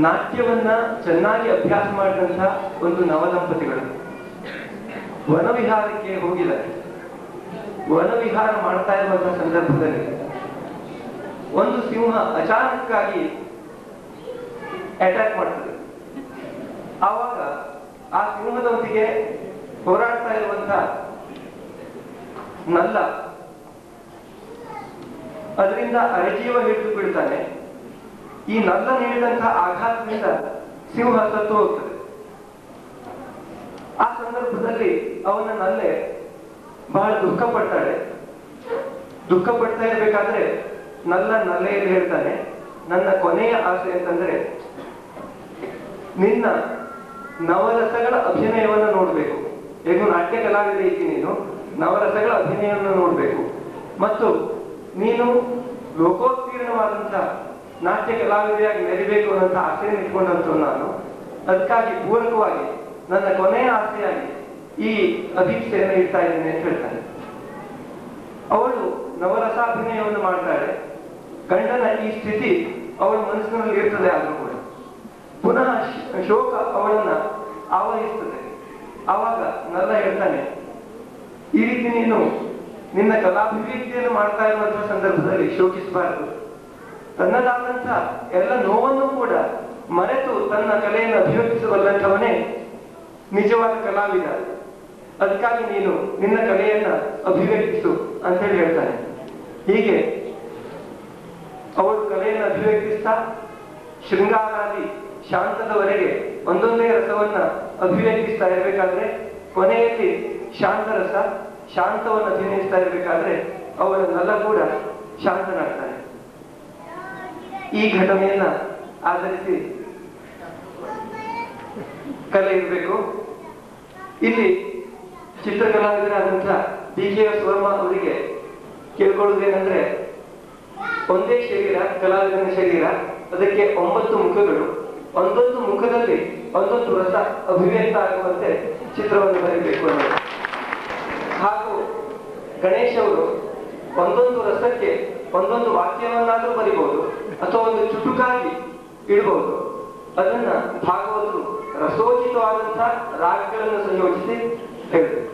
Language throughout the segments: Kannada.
ನಾಟ್ಯವನ್ನ ಚೆನ್ನಾಗಿ ಅಭ್ಯಾಸ ಮಾಡಿದಂಥ ಒಂದು ನವದಂಪತಿಗಳು ವನವಿಹಾರಕ್ಕೆ ಹೋಗಿದ್ದಾರೆ. ವನವಿಹಾರ ಮಾಡ್ತಾ ಇರುವಂತಹ ಸಂದರ್ಭದಲ್ಲಿ ಒಂದು ಸಿಂಹ ಅಚಾನಕ್ಕಾಗಿ ಅಟ್ಯಾಕ್ ಮಾಡ್ತದೆ. ಆವಾಗ ಆ ಸಿಂಹದೊಂದಿಗೆ ಹೋರಾಡ್ತಾ ಇರುವಂತ ನಲ್ಲ ಅದರಿಂದ ಅರೆಜೀವ ಹಿಡಿದು ಬಿಡ್ತಾನೆ. ಈ ನಲ್ಲ ನೀಡಿದಂತಹ ಆಘಾತದಿಂದ ಸಿಂಹ ಸತ್ತು ಹೋಗ್ತದೆ. ಆ ಸಂದರ್ಭದಲ್ಲಿ ಅವನ ನಲ್ಲೆ ಬಹಳ ದುಃಖ ಪಡ್ತಾಳೆ. ದುಃಖ ಪಡ್ತಾ ಇರ್ಬೇಕಾದ್ರೆ ನಲ್ಲೆಯಲ್ಲಿ ಹೇಳ್ತಾನೆ, ನನ್ನ ಕೊನೆಯ ಆಸೆ ಅಂತಂದ್ರೆ ನಿನ್ನ ನವರಸಗಳ ಅಭಿನಯವನ್ನು ನೋಡ್ಬೇಕು. ಹೇಗೂ ನಾಟ್ಯ ಕಲಾವಿದ ಇದ್ದೀನಿ, ನೀನು ನವರಸಗಳ ಅಭಿನಯವನ್ನು ನೋಡ್ಬೇಕು ಮತ್ತು ನೀನು ಲೋಕೋತ್ತೀರ್ಣವಾದಂತ ನಾಟ್ಯ ಕಲಾವಿದೆಯಾಗಿ ಮೆರಿಬೇಕು ಅನ್ನೋಂಥ ಆಸೆಯನ್ನು ಇಟ್ಕೊಂಡಂತ ನಾನು ಅದಕ್ಕಾಗಿ ಪೂರಕವಾಗಿ ನನ್ನ ಕೊನೆಯ ಆಸೆಯಾಗಿ ಈ ಅಭಿಪ್ಸೆಯನ್ನು ಇಡ್ತಾ ಇದ್ದೇನೆ ಅಂತ ಹೇಳ್ತಾನೆ. ಅವಳು ನವರಸಾಭಿನಯವನ್ನು ಮಾಡ್ತಾಳೆ. ಗಂಡನ ಈ ಸ್ಥಿತಿ ಅವಳ ಮನಸ್ಸಿನಲ್ಲಿ ಇರ್ತದೆ. ಆದ್ರೂ ಕೂಡ ಪುನಃ ಶೋಕ ಅವಳನ್ನ ಆವರಿಸ್ತದೆ. ಆವಾಗ ನಲ್ಲ ಹೇಳ್ತಾನೆ, ಈ ರೀತಿ ನೀನು ನಿನ್ನ ಕಲಾಭಿವ್ಯಕ್ತಿಯನ್ನು ಮಾಡ್ತಾ ಇರುವಂತಹ ಸಂದರ್ಭದಲ್ಲಿ ಶೋಕಿಸಬಾರದು. ತನ್ನದಾದಂಥ ಎಲ್ಲ ನೋವನ್ನು ಕೂಡ ಮರೆತು ತನ್ನ ಕಲೆಯನ್ನು ಅಭಿವ್ಯಕ್ತಿಸಬಲ್ಲಂಥವನೇ ನಿಜವಾದ ಕಲಾವಿದ. ಅದಕ್ಕಾಗಿ ನೀನು ನಿನ್ನ ಕಲೆಯನ್ನ ಅಭಿವ್ಯಕ್ತಿಸು ಅಂತ ಹೇಳಿ ಹೇಳ್ತಾನೆ. ಹೀಗೆ ಅವಳು ಕಲೆಯನ್ನು ಅಭಿವ್ಯಕ್ತಿಸ್ತಾ ಶೃಂಗಾರಾದಿ ಶಾಂತದವರೆಗೆ ಒಂದೊಂದೇ ರಸವನ್ನ ಅಭಿವ್ಯಕ್ತಿಸ್ತಾ ಇರಬೇಕಾದ್ರೆ ಕೊನೆಯಲ್ಲಿ ಶಾಂತರಸ ಶಾಂತವನ್ನು ಅಭಿನಯಿಸ್ತಾ ಇರಬೇಕಾದ್ರೆ ಅವಳನ್ನೆಲ್ಲ ಕೂಡ ಶಾಂತನಾಗ್ತಾನೆ. ಈ ಘಟನೆಯನ್ನ ಆಧರಿಸಿ ಕಲೆ ಇರಬೇಕು. ಇಲ್ಲಿ ಚಿತ್ರಕಲಾವಿದರಾದಂಥ DKS ವರ್ಮಾ ಅವರಿಗೆ ಕೇಳ್ಕೊಳ್ಳುವುದೇನೆಂದ್ರೆ, ಒಂದೇ ಶರೀರ, ಕಲಾವಿದನ ಶರೀರ, ಅದಕ್ಕೆ 9 ಮುಖಗಳು, ಒಂದೊಂದು ಮುಖದಲ್ಲಿ ಒಂದೊಂದು ರಸ ಅಭಿವ್ಯಕ್ತ ಆಗುವಂತೆ ಚಿತ್ರವನ್ನು ಬರೀಬೇಕು ಅನ್ನೋದು. ಹಾಗೂ ಗಣೇಶ್ ಅವರು ಒಂದೊಂದು ರಸಕ್ಕೆ ಒಂದೊಂದು ವಾಕ್ಯವನ್ನಾದರೂ ಬರಿಬಹುದು ಅಥವಾ ಒಂದು ಚುಟುಕಾಗಿ ಇಡಬಹುದು. ಅದನ್ನ ಭಾಗವತರು ರಸೋಚಿತವಾದಂತಹ ರಾಗಗಳನ್ನು ಸಂಯೋಜಿಸಿ ಹೇಳಿದರು.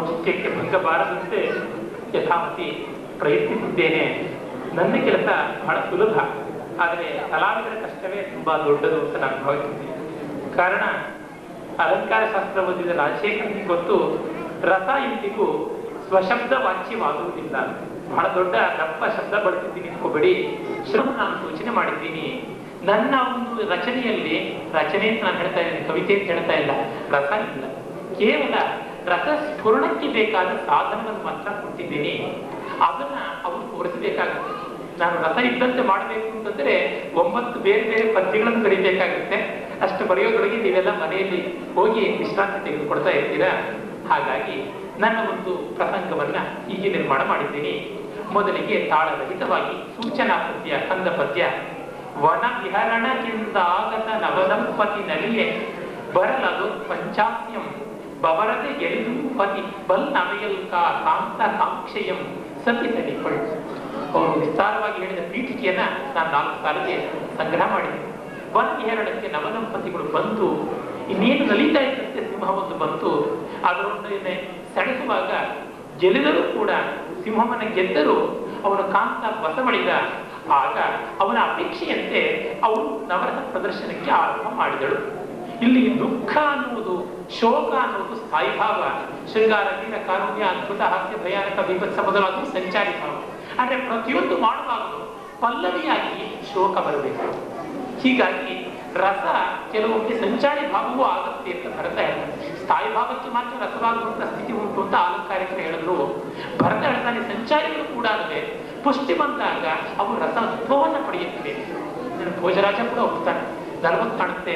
ಔಚಿತ್ಯಕ್ಕೆ ಭಂಗ ಬಾರದಂತೆ ಯಥಾಮತಿ ಪ್ರಯತ್ನಿಸಿದ್ದೇನೆ. ನನ್ನ ಕೆಲಸ ಬಹಳ ಸುಲಭ, ಆದರೆ ಕಲಾವಿದರ ಕಷ್ಟವೇ ತುಂಬಾ ದೊಡ್ಡದು ಅಂತ ನಾನು ಭಾವಿಸಿದ್ದೀನಿ. ಕಾರಣ, ಅಲಂಕಾರ ಶಾಸ್ತ್ರ ಓದಿದ ರಾಜಶೇಖರನಿಗೆ ಗೊತ್ತು, ರಸ ಎಂದಿಗೂ ಸ್ವಶಬ್ದ ವಾಚ್ಯವಾಗುವುದಿಲ್ಲ. ಬಹಳ ದೊಡ್ಡ ದಪ್ಪ ಶಬ್ದ ಬಳಸಿದ್ದೀನಿ ಅನ್ಕೋಬೇಡಿ, ಶ್ರಮ ನಾನು ಸೂಚನೆ ಮಾಡಿದ್ದೀನಿ. ನನ್ನ ಒಂದು ರಚನೆಯಲ್ಲಿ, ರಚನೆ ಅಂತ ನಾನು ಹೇಳ್ತಾ ಇದ್ದೀನಿ, ಕವಿತೆ ಅಂತ ಹೇಳ್ತಾ ಇಲ್ಲ, ರಸ ಇಲ್ಲ, ಕೇವಲ ರಸ ಸ್ಫುರಣಕ್ಕೆ ಬೇಕಾದ ಸಾಧನವನ್ನು ಮಾತ್ರ ಕೊಟ್ಟಿದ್ದೀನಿ. ಅದನ್ನ ಅವರು ತೋರಿಸಬೇಕಾಗುತ್ತೆ. ನಾನು ರಸ ಇದ್ದಂತೆ ಮಾಡಬೇಕು ಅಂತಂದ್ರೆ 9 ಬೇರೆ ಬೇರೆ ಪದ್ಯಗಳನ್ನು ಬರೀಬೇಕಾಗುತ್ತೆ. ಅಷ್ಟು ಬರೆಯೋದ್ರೊಳಗೆ ನೀವೆಲ್ಲ ಮನೆಯಲ್ಲಿ ಹೋಗಿ ವಿಶ್ರಾಂತಿ ತೆಗೆದುಕೊಡ್ತಾ ಇರ್ತೀರಾ. ಹಾಗಾಗಿ ನನ್ನ ಒಂದು ಪ್ರಸಂಗವನ್ನ ಹೀಗೆ ನಿರ್ಮಾಣ ಮಾಡಿದ್ದೀನಿ. ಮೊದಲಿಗೆ ತಾಳರಹಿತವಾಗಿ ಸೂಚನಾ ಪದ್ಯ, ಕಂದ ಪದ್ಯ. ವನ ವಿಹರಣಕ್ಕಿಂತ ಆಗತ ನವದಂಪತಿ ನಲಿಯೆ ಬರಲದು ಪಂಚಾತ್ಯಂ ಬವರದೆ ಗೆಲಿದು ಪತಿ ಬಲ್ ನವೆಯಲ್ಕ ಕಾಂತ ಕಾಂಕ್ಷೆಯಂ ಸತಿ ಸನಿಪಳು. ಅವರು ವಿಸ್ತಾರವಾಗಿ ಹೇಳಿದ ಪೀಠಿಕೆಯನ್ನ ನಾನು 4 ಸಾಲಿಗೆ ಸಂಗ್ರಹ ಮಾಡಿದ್ದೆ. ವನ ವಿಹರಣಕ್ಕೆ ನವದಂಪತಿಗಳು ಬಂತು, ಇನ್ನೇನು ನಲಿತಾ ಇದ್ದಂತೆ ಸಿಂಹವೊಂದು ಬಂತು. ಅದರೊಂದಿಗೆ ಸೆಳೆಸುವಾಗ ಗೆಲ್ಲಿದರೂ ಕೂಡ, ಸಿಂಹವನ್ನ ಗೆದ್ದರೂ ಅವನು ಕಾಂತ ಬಸವಳಿದ. ಆಗ ಅವನ ಅಪೇಕ್ಷೆಯಂತೆ ಅವರು ನವರಸ ಪ್ರದರ್ಶನಕ್ಕೆ ಆರಂಭ ಮಾಡಿದಳು. ಇಲ್ಲಿ ದುಃಖ ಅನ್ನುವುದು, ಶೋಕ ಅನ್ನುವುದು ಸ್ಥಾಯಿ ಭಾವ, ಶೃಂಗಾರ, ವೀರ, ಕಾರುಣ್ಯ, ಅದ್ಭುತ, ಹಾಸ್ಯ, ಭಯಾನಕ, ಬೀಭತ್ಸ ಮೊದಲಾದ ಸಂಚಾರಿ ಭಾವ. ಅಂದ್ರೆ ಪ್ರತಿಯೊಂದು ಮಾಡುವಾಗಲೂ ಪಲ್ಲವಿಯಾಗಿ ಶೋಕ ಬರಬೇಕು. ಹೀಗಾಗಿ ರಸ ಕೆಲವೊಮ್ಮೆ ಸಂಚಾರಿ ಭಾವವೂ ಆಗುತ್ತೆ ಅಂತ ಭರತ ಹೇಳ್ತಾನೆ. ಸ್ಥಾಯಿ ಭಾವಕ್ಕೆ ಮಾತ್ರ ರಸವಾಗುವಂತ ಸ್ಥಿತಿ ಉಂಟು ಅಂತ ಅಲಂಕಾರಿಕರು ಹೇಳಿದ್ರು. ಭರತ ಹೇಳ್ತಾನೆ ಸಂಚಾರಿಗಳು ಕೂಡ ಪುಷ್ಟಿ ಬಂದಾಗ ಅವು ರಸ ಅನುಭವವನ್ನ ಪಡೆಯುತ್ತಿವೆ. ಭೋಜರಾಜ ಕೂಡ ಹೋಗ್ತಾನೆ, 40 ಕಾಣುತ್ತೆ.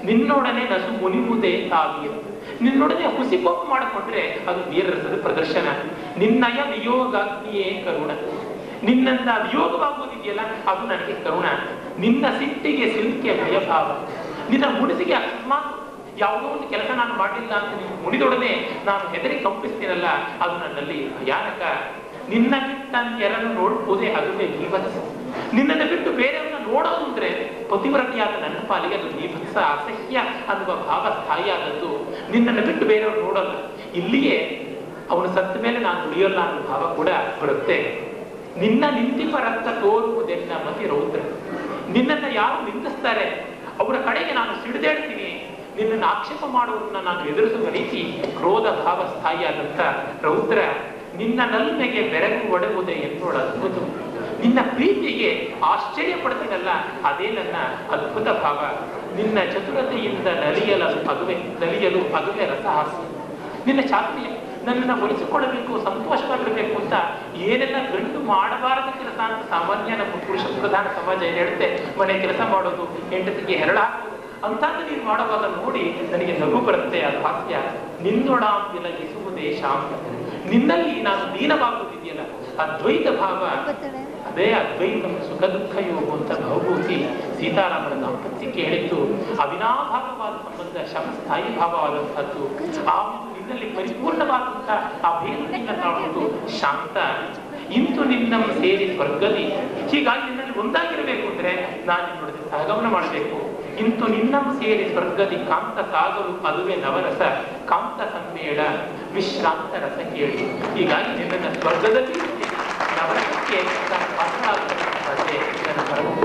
ನಿನ್ನೊಡನೆ ನಸು ಮುನಿಯುವುದೇ ತಾವೀರು, ನಿನ್ನೊಡನೆ ಹುಸಿಕೋಪ ಮಾಡಿಕೊಂಡ್ರೆ ಅದು ವೀರರಸದ ಪ್ರದರ್ಶನ. ನಿನ್ನಯ ವಿಯೋಗಾಗ್ನಿಯೇ ಕರುಣ, ನಿನ್ನಿಂದ ವಿಯೋಗವಾಗುವುದಿದೆಯಲ್ಲ ಅದು ನನಗೆ ಕರುಣ. ನಿನ್ನ ಸಿಟ್ಟಿಗೆ ಸಿಲ್ಕೆ ಭಯಭಾವ, ನಿನ್ನ ಮುನಿಸಿಗೆ ಅಕಸ್ಮಾತ್ ಯಾವುದೋ ಒಂದು ಕೆಲಸ ನಾನು ಮಾಡಲಿಲ್ಲ ಅಂತ ನೀವು ಮುನಿದೊಡನೆ ನಾನು ಹೆದರಿ ಕಂಪಿಸ್ತೀನಲ್ಲ, ಅದು ನನ್ನಲ್ಲಿ ಭಯಾನಕ. ನಿನ್ನ ಬಿಟ್ಟು ಎರನ್ನು ನೋಡ್ಬೋದೇ ಅದುವೇ ಬೀಭತ್ಸ. ನಿನ್ನನ್ನು ಬಿಟ್ಟು ಬೇರೆಯವ್ರನ್ನ ನೋಡೋದು ಅಂದ್ರೆ ಪತಿವ್ರತಿಯಾದ ನನ್ನ ಪಾಲಿಗೆ ಅದು ಬೀಭತ್ಸ, ಅಸಹ್ಯ ಅನ್ನುವ ಭಾವ ಸ್ಥಾಯಿಯಾದದ್ದು. ನಿನ್ನನ್ನು ಬಿಟ್ಟು ಬೇರೆಯವ್ರು ನೋಡಲ್ಲ, ಇಲ್ಲಿಯೇ ಅವನು ಸತ್ತ ಮೇಲೆ ನಾನು ಉಳಿಯೋಲ್ಲ ಅನ್ನೋ ಭಾವ ಕೂಡ ಬರುತ್ತೆ. ನಿನ್ನ ನಿಂತಿಪ ರಕ್ತ ತೋರುವುದೆನ್ನ ಮತಿ ರೌದ್ರ, ನಿನ್ನನ್ನು ಯಾರು ನಿಂದಿಸ್ತಾರೆ ಅವರ ಕಡೆಗೆ ನಾನು ಸಿಡಿದೇಳ್ತೀನಿ. ನಿನ್ನನ್ನು ಆಕ್ಷೇಪ ಮಾಡುವುದನ್ನ ನಾನು ಎದುರಿಸುವ ರೀತಿ ಕ್ರೋಧ ಭಾವ ಸ್ಥಾಯಿಯಾದಂತ ರೌದ್ರ. ನಿನ್ನ ನಲ್ಮೆಗೆ ಬೆರಗು ಒಡೆಯುವುದೇ ಎನ್ನೋಡ ಅದ್ಭುತ, ನಿನ್ನ ಪ್ರೀತಿಗೆ ಆಶ್ಚರ್ಯ ಪಡ್ತೀನಲ್ಲ ಅದೇ ನನ್ನ ಅದ್ಭುತ ಭಾವ. ನಿನ್ನ ಚತುರತೆಯಿಂದ ನಲಿಯಲು ಅದುವೇ ರಸಹಾಸ್ಯ. ನಿನ್ನ ಚಾತುರ್ಯ, ನನ್ನನ್ನು ಒಲಿಸಿಕೊಳ್ಳಬೇಕು, ಸಂತೋಷವಾಗಿರಬೇಕು ಅಂತ ಏನೆಲ್ಲ ಗಂಡು ಮಾಡಬಾರದ ಕೆಲಸ ಅಂತ ಸಾಮಾನ್ಯ ನಮ್ಮ ಪುರುಷ ಪ್ರಧಾನ ಸಮಾಜ ಏನ್ ಹೇಳುತ್ತೆ, ಮನೆ ಕೆಲಸ ಮಾಡೋದು, ಹೆಂಡತಿಗೆ ಹೆರಳ ಹಾಕೋದು ಅಂತಂದು ನೀನು ಮಾಡುವಾಗ ನೋಡಿ ನನಗೆ ನಗು ಬರುತ್ತೆ, ಅದು ಹಾಸ್ಯ. ನಿನ್ನೊಡಾಂಬಿಲಗಿಸುವುದೇ ಶಾಂತ, ನಿನ್ನಲ್ಲಿ ನಾನು ದೀನವಾಗುವುದಿದೆಯಲ್ಲ ಅದ್ವೈತ ಭಾವ, ಅದೇ ಅದ್ವೈತ ಸುಖ ದುಃಖ ಯೋಗ ಅಂತ ಭವಭೂತಿ ಸೀತಾರಾಮನ ದಾಂಪತ್ಯಕ್ಕೆ ಹೇಳಿದ್ದು. ಅವಿನಾಭಾವವಾದ ಸಂಬಂಧ ಶಮಸ್ಥಾಯಿ ಭಾವವಾದಂಥದ್ದು. ಆ ನಿನ್ನಲ್ಲಿ ಪರಿಪೂರ್ಣವಾದಂತಹ ಆ ಭೇದದಿಂದ ಕಾಣುವುದು ಶಾಂತ. ಇಂತು ನಿನ್ನಮ್ಮ ಸೇರಿ ಸ್ವರ್ಗದಿ, ಹೀಗಾಗಿ ನಿನ್ನಲ್ಲಿ ಒಂದಾಗಿರಬೇಕು ಅಂದ್ರೆ ನಾನು ನಿನ್ನೊಡನೆ ಸಹಗಮನ ಮಾಡಬೇಕು. ಇಂತು ನಿನ್ನಮ್ಮ ಸೇರಿ ಸ್ವರ್ಗದಿ ಕಾಂತ ಸಾಗಲು ಅದುವೇ ನವರಸ, ಕಾಂತ ಸಮ್ಮೇಳ ವಿಶ್ರಾಂತ ರಸ ಕೇಳಿ. ಹೀಗಾಗಿ ನಿನ್ನನ್ನು ಸ್ವರ್ಗದಲ್ಲಿ ನವರಸಕ್ಕೆ ಪಾತ್ರರಾಗಬೇಕಾದ್ರೆ ನನ್ನ ಪರಮ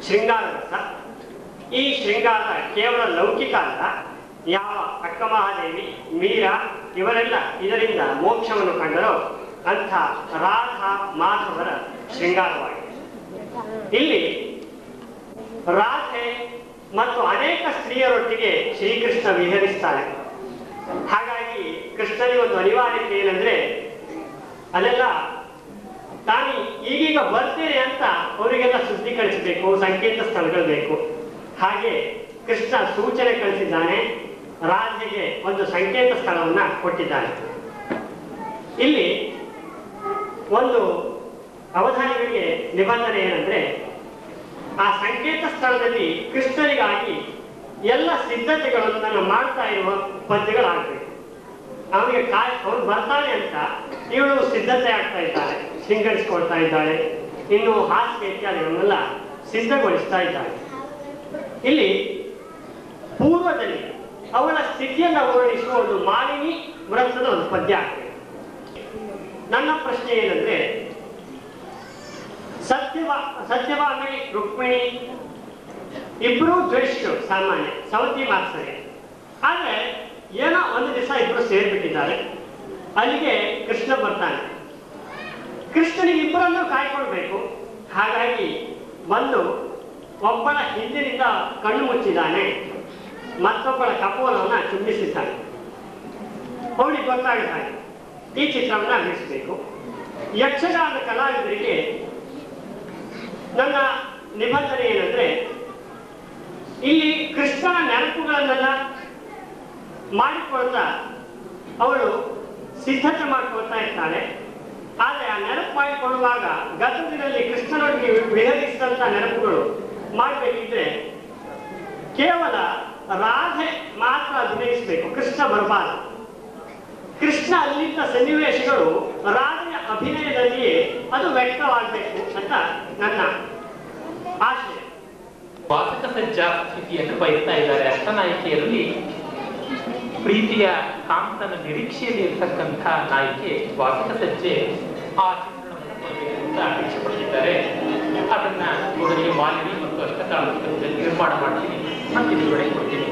ಶೃಂಗಾರ ರಸ. ಈ ಶೃಂಗಾರ ಕೇವಲ ಲೌಕಿಕ ಅಲ್ಲ. ಯಾವ ಅಕ್ಕ ಮಹಾದೇವಿ, ಮೀರಾ ಇವರೆಲ್ಲ ಇದರಿಂದ ಮೋಕ್ಷವನ್ನು ಕಂಡರೋ ಅಂಥ ರಾಧಾ ಮಾಧವರ ಶೃಂಗಾರವಾಗಿದೆ. ಇಲ್ಲಿ ರಾಧೆ ಮತ್ತು ಅನೇಕ ಸ್ತ್ರೀಯರೊಟ್ಟಿಗೆ ಶ್ರೀಕೃಷ್ಣ ವಿಹರಿಸ್ತಾನೆ. ಹಾಗಾಗಿ ಕೃಷ್ಣನಿಗೆ ಒಂದು ಅನಿವಾರ್ಯತೆ ಏನಂದ್ರೆ, ಅಲ್ಲೆಲ್ಲ ತಾನು ಈಗೀಗ ಬರ್ತೇನೆ ಅಂತ ಅವರಿಗೆಲ್ಲ ಸುದ್ದಿ ಕಳಿಸಬೇಕು, ಸಂಕೇತ ಸ್ಥಳಗಳು ಬೇಕು. ಹಾಗೆ ಕೃಷ್ಣ ಸೂಚನೆ ಕಳಿಸಿದ್ದಾನೆ, ರಾಧೆಗೆ ಒಂದು ಸಂಕೇತ ಸ್ಥಳವನ್ನ ಕೊಟ್ಟಿದ್ದಾನೆ. ಇಲ್ಲಿ ಒಂದು ಅವಧಾನಿಗಳಿಗೆ ನಿಬಂಧನೆ ಏನಂದ್ರೆ, ಆ ಸಂಕೇತ ಸ್ಥಳದಲ್ಲಿ ಕೃಷ್ಣನಿಗಾಗಿ ಎಲ್ಲ ಸಿದ್ಧತೆಗಳನ್ನು ನಾನು ಮಾಡ್ತಾ ಇರುವ ಪದ್ಯಗಳಾಗಬೇಕು. ಅವನಿಗೆ ಅವನು ಬರ್ತಾನೆ ಅಂತ ಇವಳು ಸಿದ್ಧತೆ ಆಗ್ತಾ ಇದ್ದಾಳೆ, ಶೃಂಗರಿಸಿಕೊಳ್ತಾ ಇದ್ದಾಳೆ, ಇನ್ನು ಹಾಸಿಗೆ ಇತ್ಯಾದಿಗಳನ್ನೆಲ್ಲ ಸಿದ್ಧಗೊಳಿಸ್ತಾ ಇದ್ದಾಳೆ. ಇಲ್ಲಿ ಪೂರ್ವದಲ್ಲಿ ಅವಳ ಸ್ಥಿತಿಯನ್ನು ವರ್ಣಿಸುವ ಒಂದು ಮಾಲಿನಿ ವ್ರತದ ಒಂದು ಪದ್ಯ ಆಗ್ತದೆ. ನನ್ನ ಪ್ರಶ್ನೆ ಏನಂದ್ರೆ, ಸತ್ಯವಾಮಿ ರುಕ್ಮಿಣಿ ಇಬ್ರು ದ್ವೇಷರು ಸಾಮಾನ್ಯ, ಸವತಿ ಮಾತ್ಸರ್ಯ. ಆದ್ರೆ ಏನೋ ಒಂದು ದಿವಸ ಇಬ್ರು ಸೇರ್ಬಿಟ್ಟಿದ್ದಾರೆ. ಅಲ್ಲಿಗೆ ಕೃಷ್ಣ ಬರ್ತಾನೆ. ಕೃಷ್ಣನಿಗೆ ಇಬ್ಬರನ್ನು ಕಾಯ್ಕೊಳ್ಬೇಕು. ಹಾಗಾಗಿ ಬಂದು ಒಬ್ಬಳ ಹಿಂದಿನಿಂದ ಕಣ್ಣು ಮುಚ್ಚಿದ್ದಾನೆ, ಮತ್ತೊಬ್ಬಳ ಕಪೋಲವನ್ನ ಚುಂಬಿಸಿದ್ದಾನೆ. ಅವಳಿಗೆ ಗೊತ್ತಾಗದ ಹಾಗೆ ಈ ಚಿತ್ರವನ್ನ ಬಿಡಿಸಬೇಕು. ಯಕ್ಷಗಾನ ಕಲಾವಿದರಿಗೆ ನನ್ನ ನಿಬಂಧನೆ ಏನಂದ್ರೆ, ಇಲ್ಲಿ ಕೃಷ್ಣನ ನೆನಪುಗಳನ್ನೆಲ್ಲ ಮಾಡಿಕೊಳ್ತಾ ಅವಳು ಸಿದ್ಧತೆ ಮಾಡಿಕೊಳ್ತಾ ಇರ್ತಾಳೆ. ಆದರೆ ಆ ನೆನಪು ಮಾಡಿಕೊಳ್ಳುವಾಗ ಗತದಿನಲ್ಲಿ ಕೃಷ್ಣನೊಟ್ಟಿಗೆ ವಿಹರಿಸಿದಂತ ನೆನಪುಗಳು ಮಾಡಬೇಕಿದ್ರೆ ಕೇವಲ ರಾಧೆ ಮಾತ್ರ ಅಭಿನಯಿಸಬೇಕು, ಕೃಷ್ಣ ಬರಬಾರದು. ಕೃಷ್ಣ ಅಲ್ಲಿದ್ದ ಸನ್ನಿವೇಶಗಳು ರಾಧೆಯ ಅಭಿನಯದಲ್ಲಿಯೇ ಅದು ವ್ಯಕ್ತವಾಗಬೇಕು ಅಂತ ನನ್ನ ಆಶಯ. ವಾಸಕ ಸಜ್ಜಾ ಸ್ಥಿತಿಯನ್ನು ಬಯಸ್ತಾ ಇದ್ದಾರೆ ಅಷ್ಟನಾಯಕಿಯರಲ್ಲಿ. ಪ್ರೀತಿಯ ಕಾಂತನ ನಿರೀಕ್ಷೆಯಲ್ಲಿ ಇರ್ತಕ್ಕಂಥ ನಾಯಕಿ ವಾಸಕ ಸಜ್ಜೆ ಆ ಚಿತ್ರಣವನ್ನು ಅಂತ ಇಚ್ಛೆ ಪಟ್ಟಿದ್ದಾರೆ. ಅದನ್ನ ಮೊದಲಿಗೆ ಮಾಲಿನಿ ಮತ್ತು ಅಷ್ಟಕಾಲದಲ್ಲಿ ನಿರ್ಮಾಣ ಮಾಡ್ತೀನಿ, ಮತ್ತೆ ಬಿಡುಗಡೆ ಕೊಡ್ತೀನಿ.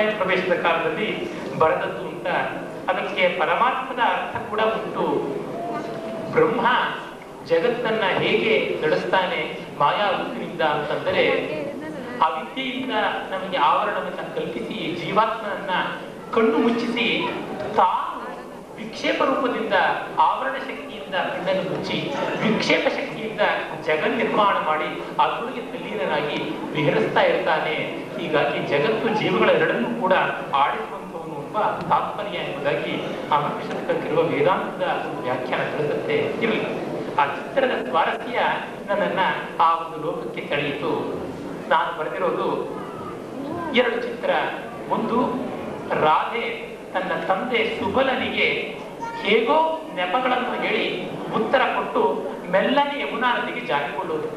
ಸಮುದಾಯ ಪ್ರವೇಶದ ಕಾಲದಲ್ಲಿ ಬರೆದದ್ದು ಅಂತ. ಅದಕ್ಕೆ ಪರಮಾರ್ಥದ ಅರ್ಥ ಕೂಡ ಉಂಟು. ಬ್ರಹ್ಮ ಜಗತ್ತನ್ನ ಹೇಗೆ ನಡೆಸ್ತಾನೆ ಮಾಯಾವೃತ್ತಿನಿಂದ ಅಂತಂದರೆ, ಅವಿದ್ಯೆಯಿಂದ ನಮಗೆ ಆವರಣವನ್ನ ಕಲ್ಪಿಸಿ ಜೀವಾತ್ಮನನ್ನ ಕಣ್ಣು ಮುಚ್ಚಿಸಿ ತಾನು ವಿಕ್ಷೇಪ ರೂಪದಿಂದ ಆವರಣ ಶಕ್ತಿಯಿಂದ ಕಣ್ಣನ್ನು ಮುಚ್ಚಿ ವಿಕ್ಷೇಪ ಶಕ್ತಿಯಿಂದ ಜಗನ್ ನಿರ್ಮಾಣ ಮಾಡಿ ಅದರೊಳಗೆ ತಲ್ಲೀನನಾಗಿ ವಿಹರಿಸ್ತಾ ಇರ್ತಾನೆ. ಹೀಗಾಗಿ ಜಗತ್ತು ಜೀವಗಳೆರಡನ್ನೂ ಕೂಡ ಆಡಿಸುವಂತವನು ಒಬ್ಬ ತಾತ್ಪರ್ಯ ಎಂಬುದಾಗಿ ಆ ಶತಕಕ್ಕಿರುವ ವೇದಾಂತದ ವ್ಯಾಖ್ಯಾನ ತಿಳಿಸುತ್ತೆ. ಇರಲಿ, ಆ ಚಿತ್ರದ ಸ್ವಾರಸ್ಯ ನನ್ನನ್ನ ಆ ಒಂದು ಲೋಕಕ್ಕೆ ಸೆಳೆಯಿತು. ನಾನು ಬರೆದಿರೋದು 2 ಚಿತ್ರ. ಒಂದು, ರಾಧೆ ತನ್ನ ತಂದೆ ಸುಬಲನಿಗೆ ಹೇಗೋ ನೆಪಗಳನ್ನು ಹೇಳಿ ಉತ್ತರ ಕೊಟ್ಟು ಮೆಲ್ಲನೆ ಯಮುನಾ ನದಿಗೆ ಜಾರಿಕೊಳ್ಳೋದು.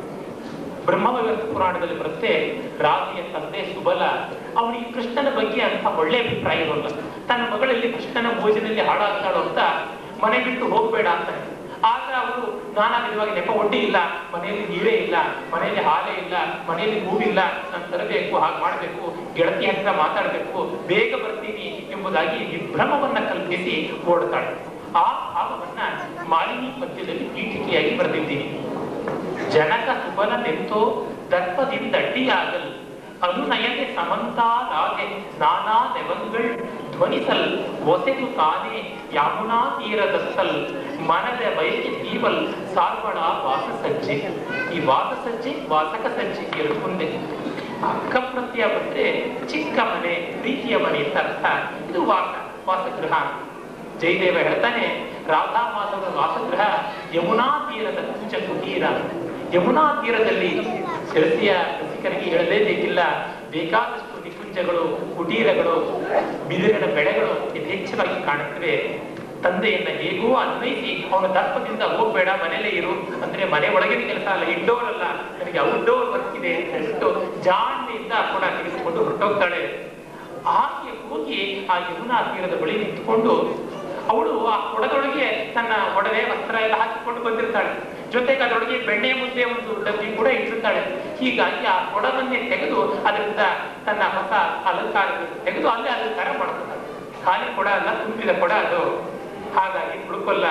ಬ್ರಹ್ಮವೈವರ್ತ ಪುರಾಣದಲ್ಲಿ ಬರುತ್ತೆ, ರಾಧೆಯ ತಂದೆ ಸುಬಲ, ಅವನಿಗೆ ಕೃಷ್ಣನ ಬಗ್ಗೆ ಅಂತ ಒಳ್ಳೆ ಅಭಿಪ್ರಾಯ ಇರೋಲ್ಲ. ತನ್ನ ಮಗಳಲ್ಲಿ ಕೃಷ್ಣನ ಭೋಜನಲ್ಲಿ ಹಾಳಾಗ್ತಾಳೋ ಅಂತ ಮನೆ ಬಿಟ್ಟು ಹೋಗ್ಬೇಡ ಅಂತಾನೆ. ಆಗ ಅವರು ನಾನಾ ವಿಧವಾಗಿ ನೆಪ ಒಡ್ಡಿ ಇಲ್ಲ, ಮನೆಯಲ್ಲಿ ನೀರೇ ಇಲ್ಲ, ಮನೆಯಲ್ಲಿ ಹಾಲೇ ಇಲ್ಲ, ಮನೆಯಲ್ಲಿ ಹೂವಿಲ್ಲ, ನಾನು ತರಬೇಕು, ಹಾಗೆ ಮಾಡಬೇಕು, ಗೆಳತಿ ಹತ್ರ ಮಾತಾಡಬೇಕು, ಬೇಗ ಬರ್ತೀನಿ ಎಂಬುದಾಗಿ ವಿಭ್ರಮವನ್ನ ಕಲ್ಪಿಸಿ ಓಡ್ತಾಳೆ. ಆ ಭಾವವನ್ನ ಮಾಲಿನಿ ಪದ್ಯದಲ್ಲಿ ಪೀಠಿಕೆಯಾಗಿ ಬರೆದಿದ್ದೀನಿ. ಜನಕ ಸುಬಲನೆಂತೋ ದರ್ಪದಿಂದಡ್ಡಿಯಾಗಲ್ ಅನುನಯತೆ ಸಮಂತಾರಾಗೆ ನಾನಾ ನೆವಂಗಳ್ ಧ್ವನಿಸಲ್ ಒಸೆದು ತಾನೇ ಯಮುನಾ ತೀರದತ್ತಲ್ ಮನದ ಬಯಕೆ ತೀವಲ್ ಸಾರ್ವಳ ವಾಸಸಜ್ಜೆ. ಈ ವಾಸಸಜ್ಜೆ ವಾಸಕ ಸಜ್ಜೆ ಎರಡು ಮುಂದೆ. ಅಕ್ಕ ಪ್ರತ್ಯಯ ಬಂದ್ರೆ ಚಿಕ್ಕ ಮನೆ, ಪ್ರೀತಿಯ ಮನೆ ಅಂತ ಅರ್ಥ. ಇದು ವಾಸಗೃಹ. ಜಯದೇವ ಹೇಳ್ತಾನೆ, ರಾಧಾ ಮಾಧವರ ವಾಸಗೃಹ ಯಮುನಾ ತೀರದ ಕುಂಚ ಕುಟೀರ. ಯಮುನಾ ತೀರದಲ್ಲಿ ಸರಸಿಯ ರಸಿಕರಿಗೆ ಹೇಳಲೇಬೇಕಿಲ್ಲ, ಬೇಕಾದಷ್ಟು ನಿಕುಂಜಗಳು, ಕುಟೀರಗಳು, ಬಿದಿರಿನ ಬೆಳೆಗಳು ಯಥೇಚ್ಛವಾಗಿ ಕಾಣುತ್ತವೆ. ತಂದೆಯನ್ನ ಹೇಗೋ ಅನ್ವಯಿಸಿ ಅವನ ದರ್ಪದಿಂದ ಹೋಗ್ಬೇಡ, ಮನೇಲೇ ಇರು ಅಂದ್ರೆ ಮನೆ ಒಳಗಿನ ಕೆಲಸ ಅಲ್ಲ, ಇಂಡೋರ್ ಅಲ್ಲ, ನನಗೆ ಔಟ್ಡೋರ್ ವರ್ಕ್ ಇದೆ ಅಂತ ಹೇಳ್ಬಿಟ್ಟು ಜಾಣ್ಮೆಯಿಂದ ಕೂಡ ತೆಗೆದುಕೊಂಡು ಹೊರಟೋಗ್ತಾಳೆ. ಹಾಗೆ ಹೋಗಿ ಆ ಯಮುನಾ ತೀರದ ಬಳಿ ನಿಂತುಕೊಂಡು ಅವಳು ಆ ಕೊಡದೊಳಗೆ ತನ್ನ ಒಡವೆ ವಸ್ತ್ರ ಎಲ್ಲ ಹಾಕಿಕೊಂಡು ಬಂದಿರ್ತಾಳೆ. ಜೊತೆಗೆ ಅದರೊಳಗೆ ಬೆಣ್ಣೆ ಮುದ್ದೆ ಒಂದು ಡಬ್ಬಿ ಕೂಡ ಇಟ್ಟಿರ್ತಾಳೆ. ಹೀಗಾಗಿ ಆ ಕೊಡವನ್ನೇ ತೆಗೆದು ಅದರಿಂದ ತನ್ನ ಹೊಸ ಅಲಂಕಾರಗಳನ್ನು ತೆಗೆದು ಅಲ್ಲೇ ಅಲಂಕಾರ ಮಾಡ್ತಾಳೆ. ಖಾಲಿ ಕೊಡ ಅಲ್ಲ, ತುಂಬಿದ ಕೊಡ ಅದು. ಹಾಗಾಗಿ ಹುಡುಕೊಲ್ಲ.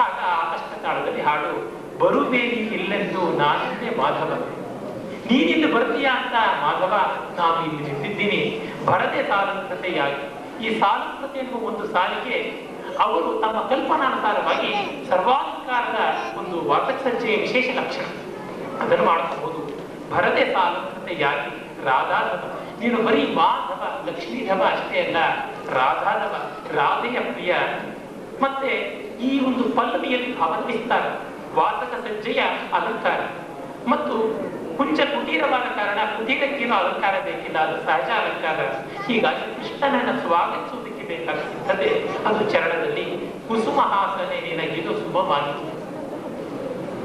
ಆಗ ಅಷ್ಟ ತಾಳದಲ್ಲಿ ಹಾಡು, ಬರುವೇನಿ ಇಲ್ಲೆಂದು ನಾನಿನ್ನೆ ಮಾಧವ, ನೀನಿಲ್ಲಿ ಬರ್ತೀಯಾ ಅಂತ ಮಾಧವ ನಾನು ಇಲ್ಲಿ ನಿಂತಿದ್ದೀನಿ, ಬರದೆ ಸಾಲಂಕತೆಯಾಗಿ. ಈ ಸಾಲಂಕತೆ ಎನ್ನುವ ಒಂದು ಸಾಲಿಗೆ ಅವರು ತಮ್ಮ ಕಲ್ಪನಾನುಸಾರವಾಗಿ ಸರ್ವಾಲಂಕಾರದ ಒಂದು ವಾಸಸಜ್ಜೆಯ ವಿಶೇಷ ಲಕ್ಷಣ ಅದನ್ನು ಮಾಡಬಹುದು. ಭರದೆ ಸಾಲಂಕತೆಯಾಗಿ ರಾಧಾಧವ, ನೀನು ಬರೀ ಮಾಧವ ಲಕ್ಷ್ಮೀಧವ ಅಷ್ಟೇ ಅಲ್ಲ, ರಾಧಾಧವ ರಾಧೆಯ ಪ್ರಿಯ. ಮತ್ತೆ ಈ ಒಂದು ಪಲ್ಲವಿಯಲ್ಲಿ ಭಾವನಿಸ್ತಾರ ವಾಸಕ ಸಜ್ಜೆಯ ಅಲಂಕಾರ ಮತ್ತು ಕುಂಚ ಕುಟೀರವಾದ ಕಾರಣ ಕುಟೀರಕ್ಕೇನು ಅಲಂಕಾರ ಬೇಕಿಲ್ಲ, ಅದು ಸಹಜ ಅಲಂಕಾರ. ಹೀಗಾಗಿ ಕೃಷ್ಣನನ್ನ ಸ್ವಾಗತಿಸುವುದಕ್ಕೆ ಬೇಕಾದ ಸಿದ್ಧತೆ ಅದು ಚರಣದಲ್ಲಿ. ಕುಸುಮಹಾಸನೆ ನಿನಗಿದು ಶುಭವಾಗಿ.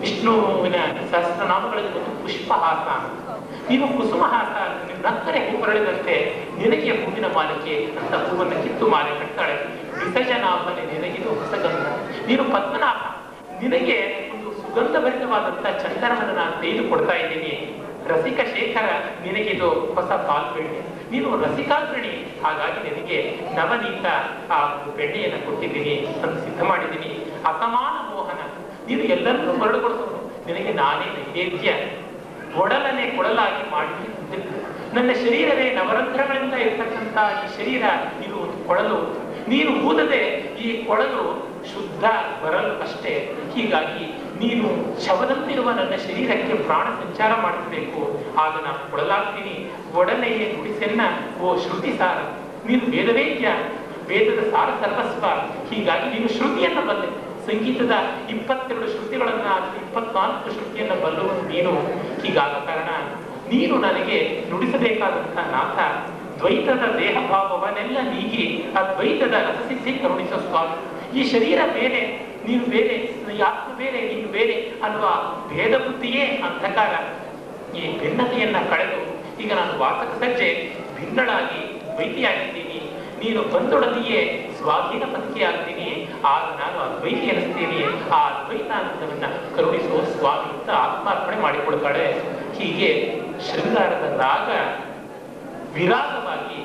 ವಿಷ್ಣುವಿನ ಸಹಸ್ರನಾಮಗಳಲ್ಲಿ ಒಂದು ಪುಷ್ಪಹಾಸ. ನೀನು ಕುಸುಮಹಾಸ, ನಕ್ಕರೆ ಹೂಪರಳಿದಂತೆ ನಿನಗೆ ಹೂವಿನ ಮಾಲಿಕೆ ಅಂತ ಹೂವನ್ನು ಕಿತ್ತು ಮಾಲೆ ಕಟ್ತಾಳೆ. ವಿಸರ್ಜನಾಭನೆ ನಿನಗಿದು ಹೊಸಗಂಧ. ನೀನು ಪದ್ಮನಾಭ, ನಿನಗೆ ಒಂದು ಸುಗಂಧಭರಿತವಾದಂತಹ ಚಂದನವನ್ನು ನಾನು ತೆಗೆದುಕೊಡ್ತಾ ಇದ್ದೀನಿ. ರಸಿಕ ಶೇಖರ, ನಿನಗಿದು ಹೊಸ ಪಾಲ್ಬೆಣ್ಣೆ. ನೀನು ರಸಿಕಾಗ್ರಣಿ, ಹಾಗಾಗಿ ನಿನಗೆ ನವನೀತ ಆ ಒಂದು ಬೆಣ್ಣೆಯನ್ನು ಕೊಟ್ಟಿದ್ದೀನಿ ಅಂತ ಸಿದ್ಧ ಮಾಡಿದ್ದೀನಿ. ಅಸಮಾನ ಮೋಹನ, ನೀನು ಎಲ್ಲರನ್ನೂ ಮರಳುಗೊಳಿಸೋದು, ನಿನಗೆ ನಾನೇ ನೈವೇದ್ಯ. ಒಡಲನೆ ಕೊಡಲಾಗಿ ಮಾಡಿ ನನ್ನ ಶರೀರವೇ ನವರಂಧ್ರಗಳಿಂದ ಇರ್ತಕ್ಕಂಥ ಈ ಶರೀರ ಇದು ಒಂದು ಕೊಳಲು. ನೀನು ಊದದೆ ಈ ಕೊಳಲು ಶುದ್ಧ ಬರಲು ಅಷ್ಟೇ. ಹೀಗಾಗಿ ನೀನು ಶವದಂತಿರುವ ನನ್ನ ಶರೀರಕ್ಕೆ ಪ್ರಾಣ ಸಂಚಾರ ಮಾಡಿಸಬೇಕು, ಆಗ ನಾನು ಕೊಡಲಾಗ್ತೀನಿ. ಒಡನೆಯೇ ನುಡಿಸೆನ್ನ ಓ ಶ್ರುತಿ ಸಾರ, ನೀನು ವೇದವೇದ್ಯ, ವೇದದ ಸಾರ ಸರ್ವಸ್ವ. ಹೀಗಾಗಿ ನೀನು ಶ್ರುತಿಯನ್ನ ಬಲ್ಲೆ. ಸಂಗೀತದ 22 ಶ್ರುತಿಗಳನ್ನ 24 ಶ್ರುತಿಯನ್ನ ಬಲ್ಲುವನು ನೀನು. ಹೀಗಾದ ಕಾರಣ ನೀನು ನನಗೆ ನುಡಿಸಬೇಕಾದಂತಹ ನಾಥ. ದ್ವೈತದ ದೇಹ ಭಾವವನ್ನೆಲ್ಲ ನೀಗಿ ಅದ್ವೈತದ ರಸಸಿದ್ಧಿ ಕರುಣಿಸೋ ಸ್ವಾಮಿ. ಈ ಶರೀರ ಬೇರೆ, ನೀನು ಬೇರೆ, ಈ ಆತ್ಮ ಬೇರೆ, ನೀನು ಬೇರೆ ಅನ್ನುವ ಭೇದ ಬುದ್ಧಿಯೇ ಅಂಧಕಾರ. ಈ ಭಿನ್ನತೆಯನ್ನ ಕಳೆದು ಈಗ ನಾನು ವಾಸಕ ಸಜ್ಜೆ ಭಿನ್ನಳಾಗಿ ದ್ವೈತಿಯಾಗಿದ್ದೀನಿ. ನೀನು ಬಂದೊಡನೆಯೇ ಸ್ವಾಧೀನ ಪಂಥಿಯಾಗ್ತೀನಿ, ಆಗ ನಾನು ಅದ್ವೈತಿ ಎನಿಸ್ತೀನಿ. ಆ ಅದ್ವೈತಾನಂದವನ್ನ ಕರುಣಿಸುವ ಸ್ವಾಮಿ ಅಂತ ಆತ್ಮಾರ್ಪಣೆ ಮಾಡಿಕೊಡ್ತಾಳೆ. ಹೀಗೆ ಶೃಂಗಾರದ ರಾಗ ವಿರಾಗವಾಗಿ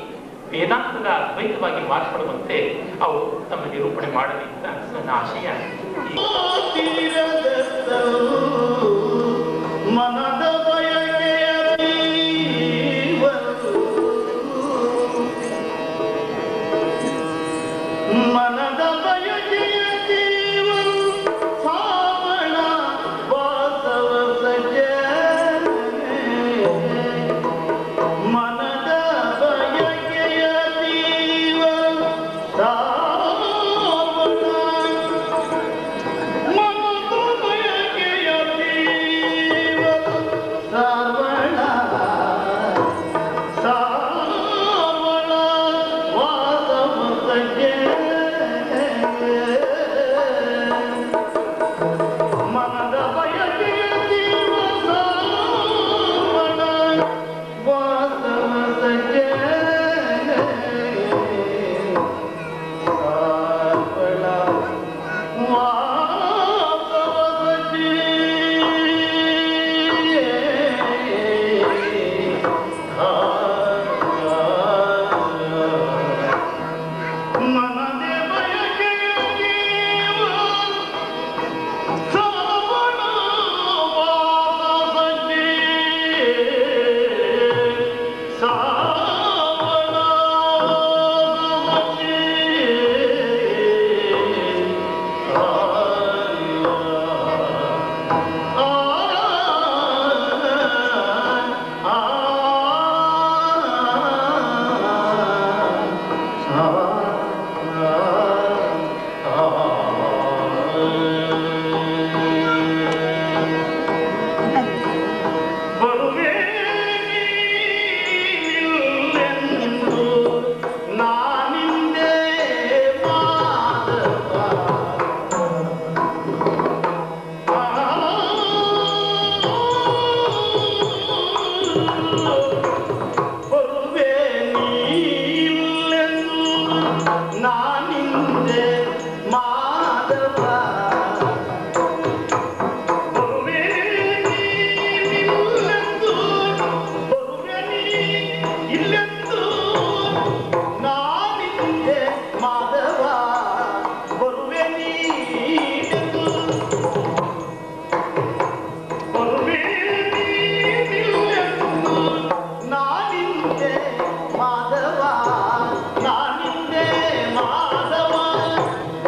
ವೇದಾಂತದ ಅದ್ವೈತವಾಗಿ ಮಾರ್ಪಡುವಂತೆ ಅವು ತಮ್ಮ ನಿರೂಪಣೆ ಮಾಡಲಿ ಅಂತ ನನ್ನ ಆಶಯ. ಮನದ ಬಯಕೆಯ ಮನದ ಬಯಕೆಯ ಜೀವನು ಸಾವಳ ವಾಸವ ಸಜ್ಜ ಮನದ ಬಯಕೆಯ ಜೀವನು ಸಾವಳ ಮನದ ಬಯಕೆಯ ಜೀವನು ಸಾವಳ ಸಾವಳ ವಾಸವ ಸಜ್ಜ ಮನದ ಬಯಕೆಯ ಜೀವ ಸಾವಳ ವಾಸವ ಸಜ್ಜ ಸಾವಳ ವಾಸವ ಸಜ್ಜ ಮನದೆ ಬಯಕೆಯ ಜೀವ ಸಾವಳ ವಾಸವ ಸಜ್ಜ ಸಾವಳ ವಾಸವ ಬರುವೆ ನೀನೆಂದು ನಾನಿಂದೆ ಮಾಧವ ಬರುವೆ ನೀನೆಂದು ನಾನಿಂದೆ ಮಾಧವ ಬರುವೆ ನೀನೆಂದು ಬರುವೆ ನೀನೆಂದು ನಾನಿಂದೆ ಮಾಧವ ಬರುವೆ ನೀನೆಂದು ಬರುವೆ ನೀನೆಂದು ನಾನಿಂದೆ ಮಾಧವ ನಾನಿಂದೆ ಮಾಧವ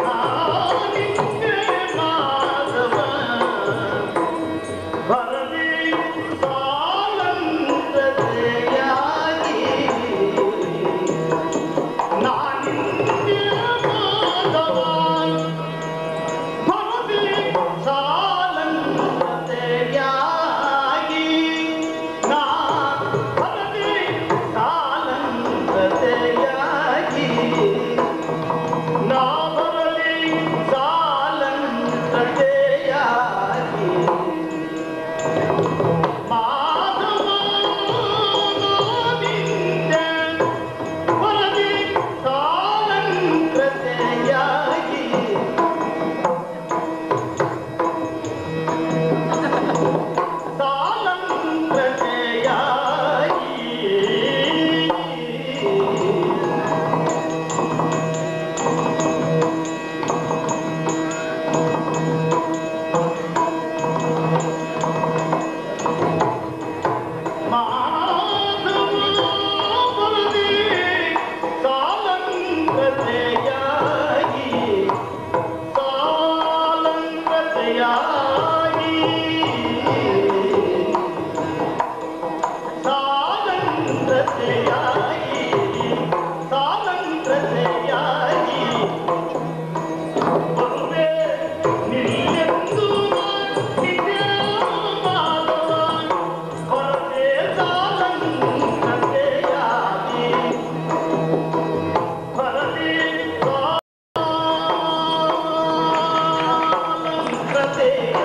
ನಾನಿಂದೆ ಮಾಧವ ಬರದೆ ಸಾಲಂತತೆಯಾಗಿ ನಾನಿಂದೆ ಮಾಧವ ಬರದೆ ಸಾಲಂತತೆಯಾಗಿ ನಾ ಬರದೆ ಸಾಲಂತತೆಯಾಗಿ ನಾ ಬರದೆ ಸಾಲಂತತೆಯಾಗಿ ಮಾಧವ ನಾನಿಂದೆ ಬರದೆ ಸಾಲಂತತೆಯಾಗಿ Hey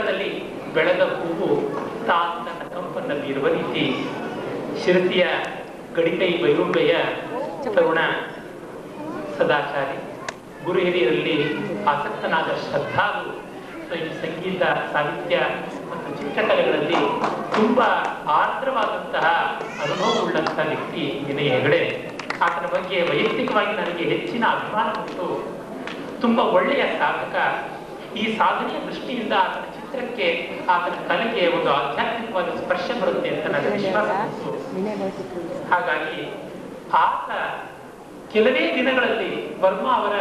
ಸ್ಥಳದಲ್ಲಿ ಬೆಳೆದ ಹೂವು ತಾನು ತನ್ನ ಕಂಪನ್ನು ಬೀರುವ ರೀತಿ ಶಿರಸಿಯ ಗಡಿಕೈ ಬೈರುಂಬೆಯ ತರುಣ ಸದಾಚಾರಿ, ಗುರು ಹಿರಿಯರಲ್ಲಿ ಆಸಕ್ತನಾದ ಶ್ರದ್ಧಾಳು, ಸ್ವಯಂ ಸಂಗೀತ, ಸಾಹಿತ್ಯ ಮತ್ತು ಚಿತ್ರಕಲೆಗಳಲ್ಲಿ ತುಂಬಾ ಆರ್ದ್ರವಾದಂತಹ ಅನುಭವವುಳ್ಳಂತಹ ವ್ಯಕ್ತಿ ವಿನಯ್ ಹೆಗಡೆ. ಆತನ ಬಗ್ಗೆ ವೈಯಕ್ತಿಕವಾಗಿ ನನಗೆ ಹೆಚ್ಚಿನ ಅಭಿಮಾನ ಉಂಟು. ತುಂಬಾ ಒಳ್ಳೆಯ ಸಾಧಕ. ಈ ಸಾಧನೆಯ ದೃಷ್ಟಿಯಿಂದ ಆತನ ಚಿತ್ರಕ್ಕೆ, ಆತನ ಕಲೆಗೆ ಒಂದು ಆಧ್ಯಾತ್ಮಿಕವಾದ ಸ್ಪರ್ಶ ಬರುತ್ತೆ ಅಂತ ನನ್ನ ವಿಶ್ವಾಸ ಉಂಟು. ಹಾಗಾಗಿ ಆತ ಕೆಲವೇ ದಿನಗಳಲ್ಲಿ ವರ್ಮಾ ಅವರ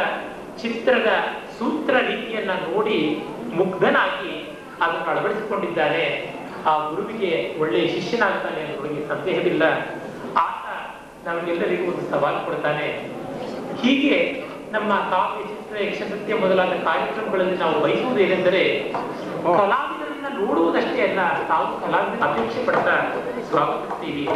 ಚಿತ್ರದ ಸೂತ್ರ ರೀತಿಯನ್ನ ನೋಡಿ ಮುಗ್ಧನಾಗಿ ಅದನ್ನು ಅಳವಡಿಸಿಕೊಂಡಿದ್ದಾನೆ. ಆ ಗುರುವಿಗೆ ಒಳ್ಳೆಯ ಶಿಷ್ಯನಾಗ್ತಾನೆ ಅನ್ನೋರಿಗೆ ಸಂದೇಹವಿಲ್ಲ. ಆತ ನಮಗೆಲ್ಲರಿಗೂ ಒಂದು ಸವಾಲು ಕೊಡ್ತಾನೆ. ಹೀಗೆ ನಮ್ಮ ಕಾವ್ಯ, ಚಿತ್ರ, ಯಕ್ಷನೃತ್ಯ ಮೊದಲಾದ ಕಾರ್ಯಕ್ರಮಗಳಲ್ಲಿ ನಾವು ಬಯಸುವುದೇನೆಂದರೆ ಕಲಾವಿದರನ್ನ ನೋಡುವುದಷ್ಟೇ ಅಲ್ಲ, ತಾವು ಕಲಾವಿದರ ಅಪೇಕ್ಷೆ ಪಡ್ತಾ ಸ್ವಾಗತಿಸ್ತೀವಿ.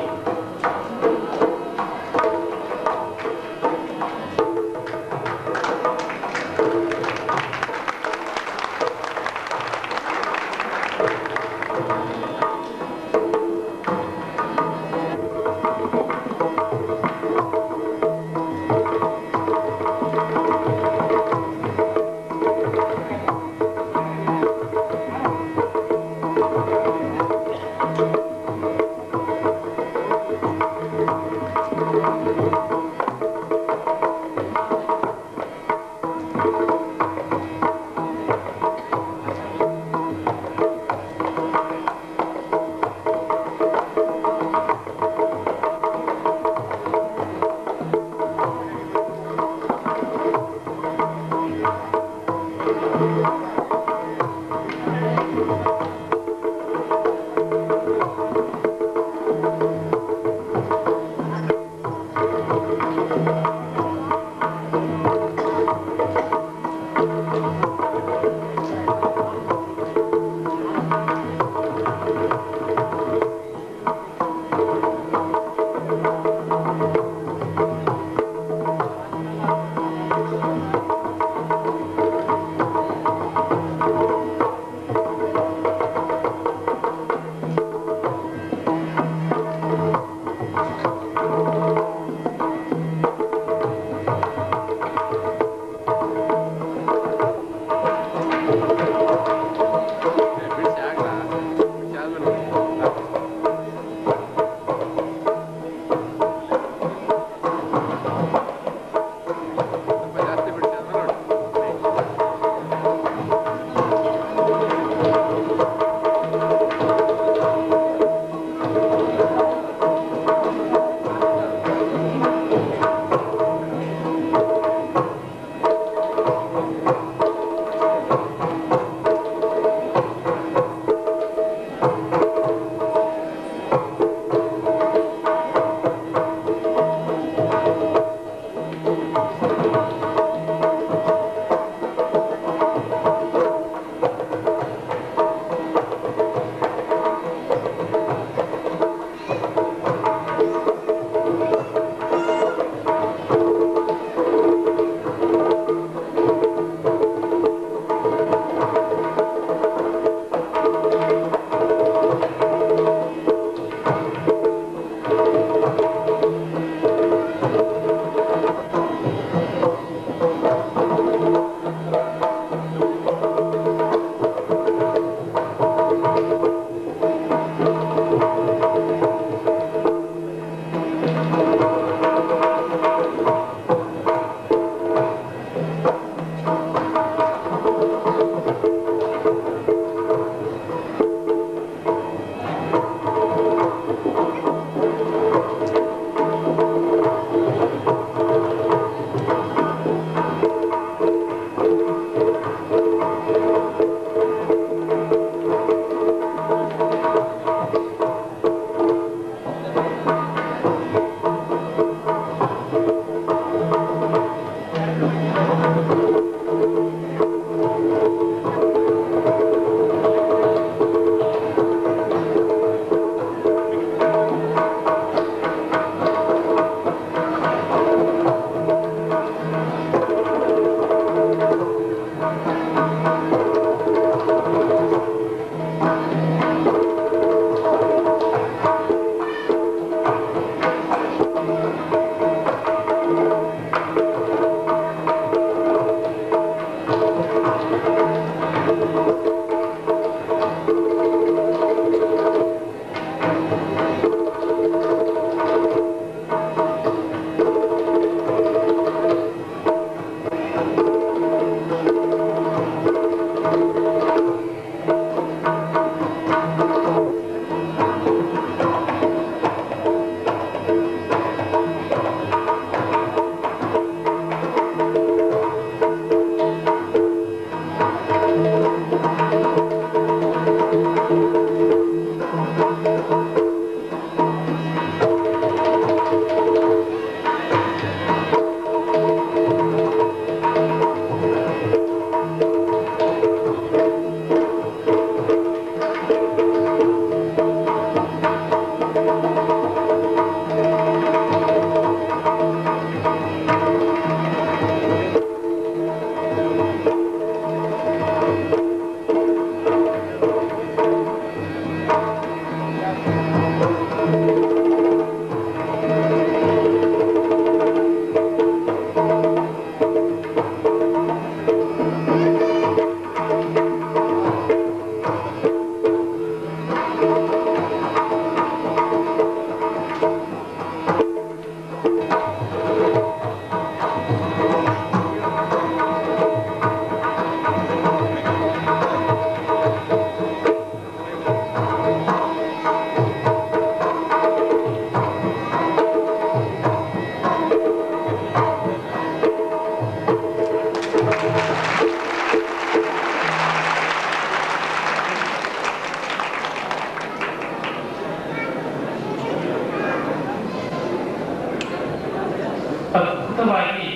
ಅದ್ಭುತವಾಗಿ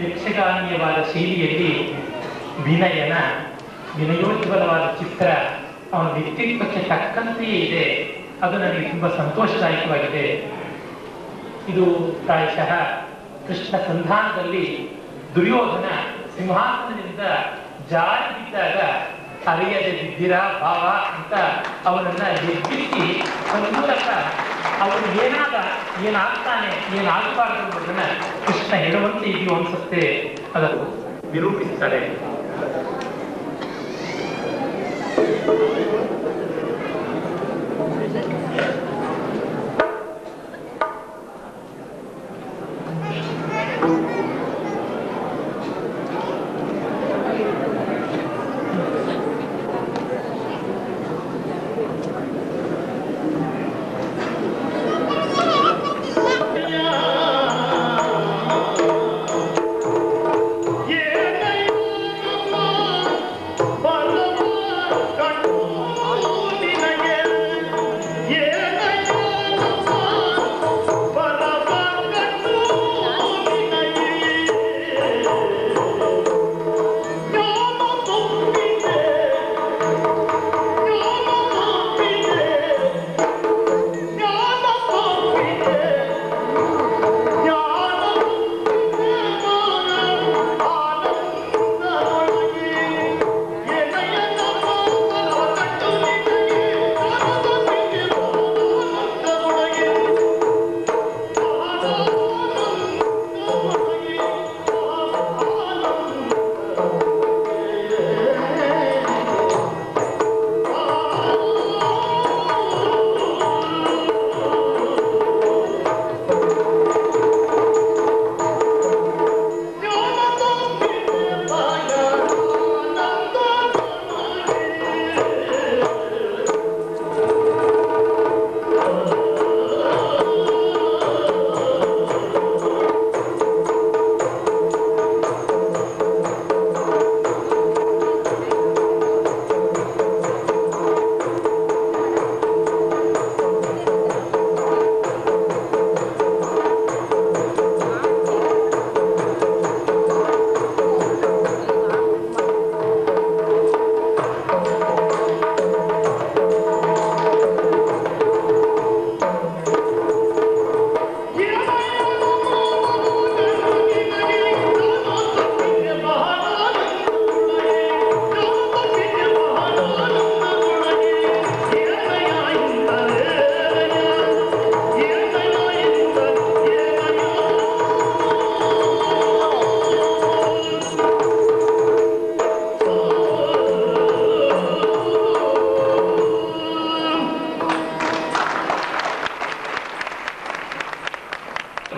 ಯಕ್ಷಗಾನೀಯವಾದ ಶೈಲಿಯಲ್ಲಿ ವಿನಯೋಜ್ವಲವಾದ ಚಿತ್ರ ಅವನ ವ್ಯಕ್ತಿತ್ವಕ್ಕೆ ತಕ್ಕಂತೆಯೇ ಇದೆ. ಅದು ನನಗೆ ತುಂಬಾ ಸಂತೋಷದಾಯಕವಾಗಿದೆ. ಇದು ಪ್ರಾಯಶಃ ಕೃಷ್ಣ ಸಂಧಾನದಲ್ಲಿ ದುರ್ಯೋಧನ ಸಿಂಹಾಸನದಿಂದ ಜಾರಿ ಬಿದ್ದಾಗ ಅರಿಯದೆ ಬಿದ್ದಿರಾ ಭಾವ ಅಂತ ಅವನನ್ನ ಎಬ್ಬಿಸಿ ಮೂಲಕ ಅವನು ಏನಾಗ್ತಾನೆ ಏನಾಗಬಾರದು ಅನ್ನೋದನ್ನ ಕೃಷ್ಣ ಹೇಳುವಂತೆ ಇದೆಯೋ ಅನ್ಸುತ್ತೆ. ಅದನ್ನು ನಿರೂಪಿಸ್ತಾರೆ.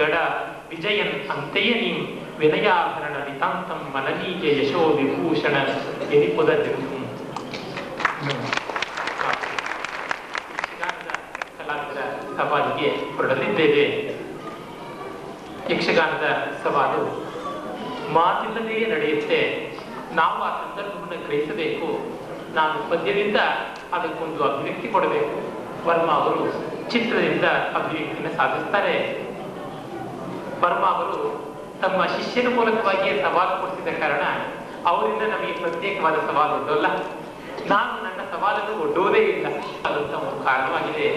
ಗಡ ವಿಜಯನ್ ಅಂತೆಯೇ ನೀ ವಿನಯಾಭರಣ ನಿತಾಂತಂ ಮನನೀಯ ಯಶೋ ವಿಭೂಷಣ ಎನಿಪುದ ಜಗತ್ತು. ಯಕ್ಷಗಾನದ ಕಲಾವಿದರ ಸವಾಲಿಗೆ ಹೊರಡಲಿದ್ದೇವೆ. ಯಕ್ಷಗಾನದ ಸವಾಲು ಮಾತಿಲ್ಲದೆಯೇ ನಡೆಯುತ್ತೆ. ನಾವು ಆ ಸಂದರ್ಭವನ್ನು ಗ್ರಹಿಸಬೇಕು. ನಾನು ಪದ್ಯದಿಂದ ಅದಕ್ಕೊಂದು ಅಭಿವ್ಯಕ್ತಿ ಕೊಡಬೇಕು. ವರ್ಮ ಅವರು ಚಿತ್ರದಿಂದ ಅಭಿವ್ಯಕ್ತಿಯನ್ನು ಸಾಧಿಸ್ತಾರೆ. ವರ್ಮ ಅವರು ತಮ್ಮ ಶಿಷ್ಯನ ಮೂಲಕವಾಗಿಯೇ ಸವಾಲು ಕೊಡಿಸಿದ ಕಾರಣ ಅವರಿಂದ ನಮಗೆ ಪ್ರತ್ಯೇಕವಾದ ಸವಾಲು ಒಡ್ಡೋಲ್ಲ. ನಾನು ನನ್ನ ಸವಾಲನ್ನು ಒಡ್ಡೋದೇ ಇಲ್ಲ ಅದಂತ ಒಂದು ಕಾರಣವಾಗಿದೆ.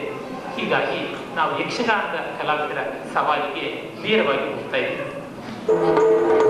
ಹೀಗಾಗಿ ನಾವು ಯಕ್ಷಗಾನದ ಕಲಾವಿದರ ಸವಾಲಿಗೆ ನೇರವಾಗಿ ಹೋಗ್ತಾ ಇದ್ದೇವೆ.